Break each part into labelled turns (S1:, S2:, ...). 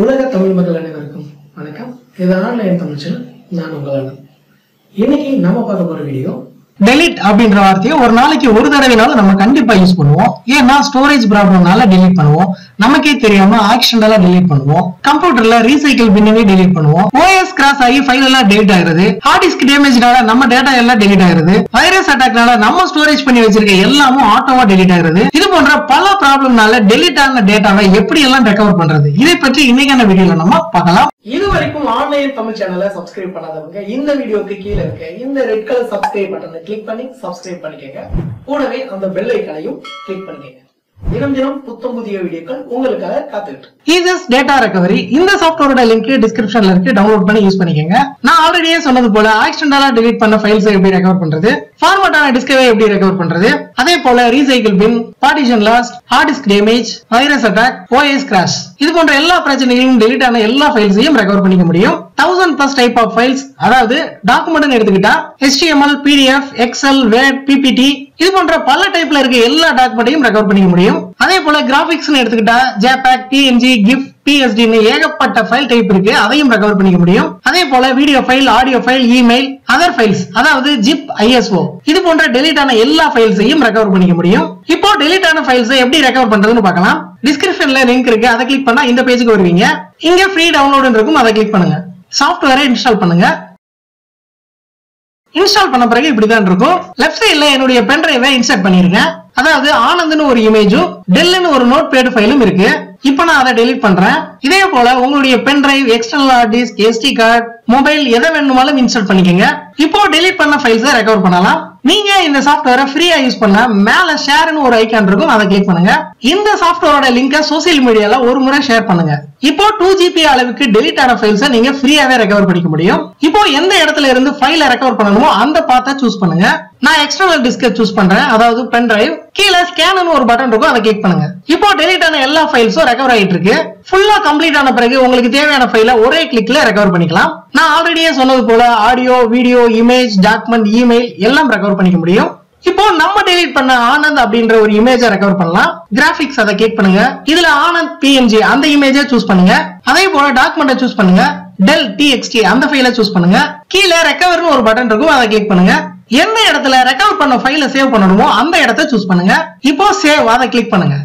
S1: உலக தமிழ் மக்கள் அனைவருக்கும் வணக்கம். இது ஆன்லைன் தமிழ் சேனல். நான் உங்கள் அண்ணன். இன்னைக்கு நம்ம பார்க்க போற வீடியோ delete அப்படின்ற வார்த்தையை ஒரு நாளைக்கு ஒரு தடவைனாலும் நம்ம கண்டிப்பா யூஸ் பண்ணுவோம். ஏன்னா ஸ்டோரேஜ் ப்ராப்ளம்னால delete பண்ணுவோம், நமக்கே தெரியாம ஆக்சிடென்டலா delete பண்ணுவோம், கம்ப்யூட்டர்ல ரீசைக்கிள் பின்னவே delete பண்ணுவோம், OS கிராஸ் ஆகி ஃபைல் எல்லாம் delete ஆயிருது, ஹார்ட் டிஸ்க் டேமேஜ்னால நம்ம டேட்டா எல்லாம் delete ஆயிருது, வைரஸ் அட்டாக்னால நம்ம ஸ்டோரேஜ் பண்ணி வச்சிருக்க எல்லாமும் ஆட்டோவா delete ஆயிருது. இது போன்ற பல ப்ராப்ளம்னால delete ஆன டேட்டாவை எப்படி எல்லாம் ரெக்கவர் பண்றது, இதை பற்றி இன்னைக்கான வீடியோல நம்ம பார்க்கலாம். இது வரைக்கும் ஆன்லைன் தமிழ் சேனலை சப்ஸ்கிரைப் பண்ணாதவங்க இந்த வீடியோக்கு கீழே இருக்க இந்த ரெட் கலர் சப்ஸ்கிரைப் பட்டனை கிளிக் பண்ணி சப்ஸ்கிரைப் பண்ணிக்கங்க. கூடவே அந்த பெல் ஐகானையும் கிளிக் பண்ணிக்கங்க. தினம் தினம் புத்தம் புதிய வீடியோக்கள் உங்களுக்காக காத்துக்கிட்டு. ஈஸஸ் டேட்டா ரெக்கவரி இந்த சாஃப்ட்வேரோட லிங்க் டிஸ்கிரிப்ஷன்ல இருக்கு, டவுன்லோட் பண்ணி யூஸ் பண்ணிக்கங்க. நான் ஆல்ரெடியே சொன்னது போல ஆக்சிடென்டலா delete பண்ண ஃபைல்ஸ் எப்படி ரெக்கவர் பண்றது, ஃபார்மட் ஆன டிஸ்கை எப்படி ரெக்கவர் பண்றது, அதே போல recycle bin, partition lost, hard disk damage, virus attack, OS crash இது போன்ற எல்லா பிரச்சனைகளும் delete ஆன எல்லா ஃபைல்ஸையும் ரெக்கவர் பண்ணிக்க முடியும். 1000+ டைப் ஆஃப் ஃபைல்ஸ், அதாவது டாக்குமெண்ட் எடுத்துக்கிட்டா HTML, PDF, Excel, Word, PPT இது போன்ற பல டைப்ல இருக்க எல்லா டாக்குமெண்ட்டையும் ரெக்கவர் பண்ணிக்க முடியும். அதே போல கிராபிக்ஸ் எடுத்துக்கிட்டா JPEG, PNG, GIF, PSD ஏகப்பட்ட ஃபைல் டைப் இருக்கு, அதையும் ரெக்கவர் பண்ணிக்க முடியும். அதே போல video file, audio file, email, other files அதாவது ZIP, ISO இது போன்ற delete ஆன எல்லா ஃபைல்ஸையும் ரெக்கவர் பண்ணிக்க முடியும். இப்போ delete ஆன ஃபைல்ஸை எப்படி ரெக்கவர் பண்றதுன்னு பார்க்கலாம். டிஸ்கிரிப்ஷன்ல லிங்க் இருக்கு, அதை கிளிக் பண்ணா இந்த பேஜுக்கு வருவீங்க. இங்க ஃப்ரீ டவுன்லோட் இருக்கும், அதை கிளிக் பண்ணுங்க. சாஃப்ட்வேரை இன்ஸ்டால் பண்ணுங்க. இன்ஸ்டால் பண்ண பிறகு இப்படிதான் இருக்கும். லெஃப்ட் சைடுல என்னுடைய பென் டிரைவை இன்சர்ட் பண்ணிருக்கேன். அதாவது ஆனந்த்னு ஒரு இமேஜும் டெல்னு ஒரு நோட் பேட் ஃபைலும் இருக்கு. இப்போ நான் அதை delete பண்றேன். இதே போல உங்களுடைய pen drive, external hard disk, SD card, mobile எதை வேணுமாலும் இன்ஸ்டால் பண்ணிக்கங்க. இப்போ delete பண்ண ஃபைல்ஸை ரெக்கவர் பண்ணலாம். நீங்க இந்த சாஃப்ட்வேரை ஃப்ரீயா யூஸ் பண்ண மேல ஷேர்னு ஒரு ஐகான் இருக்கும், அதை கிளிக் பண்ணுங்க. இந்த சாஃப்ட்வேரோட லிங்கை சோசியல் மீடியால ஒரு முறை ஷேர் பண்ணுங்க. இப்போ 2 GB அளவுக்கு delete ஆன ஃபைல்ஸை நீங்க ஃப்ரீயாவே ரெக்கவர் பண்ணிக்க முடியும். இப்போ எந்த இடத்துல இருந்து ஃபைலை ரெக்கவர் பண்ணணுமோ அந்த பாத்தை சூஸ் பண்ணுங்க. நான் எக்ஸ்டர்னல் டிஸ்கை சூஸ் பண்றேன், அதாவது பென் டிரைவ். கீழே ஸ்கேன் ஒரு பட்டன் இருக்கும், அதை கிளிக் பண்ணுங்க. இப்போ delete ஆன எல்லா ஃபைல்ஸும் ரெக்கவர் ஆயிட்டு இருக்கு. ஃபுல்லா கம்ப்ளீட் ஆன பிறகு உங்களுக்கு தேவையான ஃபைலை ஒரே கிளிக்ல ரெக்கவர் பண்ணிக்கலாம். நான் ஆல்ரெடியே சொன்னது போல audio, video, image, document, email எல்லாம் ரெக்கவர் பண்ணிக்க முடியும். இப்போ நம்ம delete பண்ண ஆனந்த் அப்படின்ற ஒரு இமேஜை ரெக்கவர் பண்ணலாம். கிராபிக்ஸ் அதை கிளிக் பண்ணுங்க. இதுல ஆனந்த் PNG அந்த இமேஜை சூஸ் பண்ணுங்க. அதே போல டாக்குமெண்ட்டை சூஸ் பண்ணுங்க. del TXT அந்த ஃபைலை சூஸ் பண்ணுங்க. கீழே ரெக்கவர்னு ஒரு பட்டன் இருக்கும், அதை கிளிக் பண்ணுங்க. எந்த இடத்துல ரெக்கவர் பண்ண ஃபைலை சேவ் பண்ணணுமோ அந்த இடத்தை சூஸ் பண்ணுங்க. இப்போ சேவ் அதை கிளிக் பண்ணுங்க.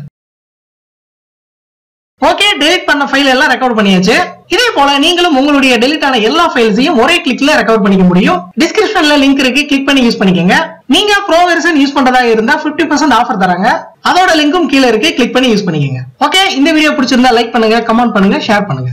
S1: ஓகே, delete பண்ண ஃபைல் எல்லாம் ரெக்கவர் பண்ணியாச்சு. இதே போல நீங்களும் உங்களுடைய delete ஆன எல்லா ஃபைல்ஸையும் ஒரே கிளிக்ல ரெக்கவர் பண்ணிக்க முடியும். டிஸ்கிரிப்ஷன்ல லிங்க் இருக்கு, கிளிக் பண்ணி யூஸ் பண்ணிக்கங்க. நீங்க ப்ரோ வெர்ஷன் யூஸ் பண்றதா இருந்தா 50% ஆஃபர் தராங்க, அதோட லிங்கும் கீழே இருக்கு, கிளிக் பண்ணி யூஸ் பண்ணிக்கங்க. ஓகே, இந்த வீடியோ பிடிச்சிருந்தா லைக் பண்ணுங்க, கமெண்ட் பண்ணுங்க, ஷேர் பண்ணுங்க.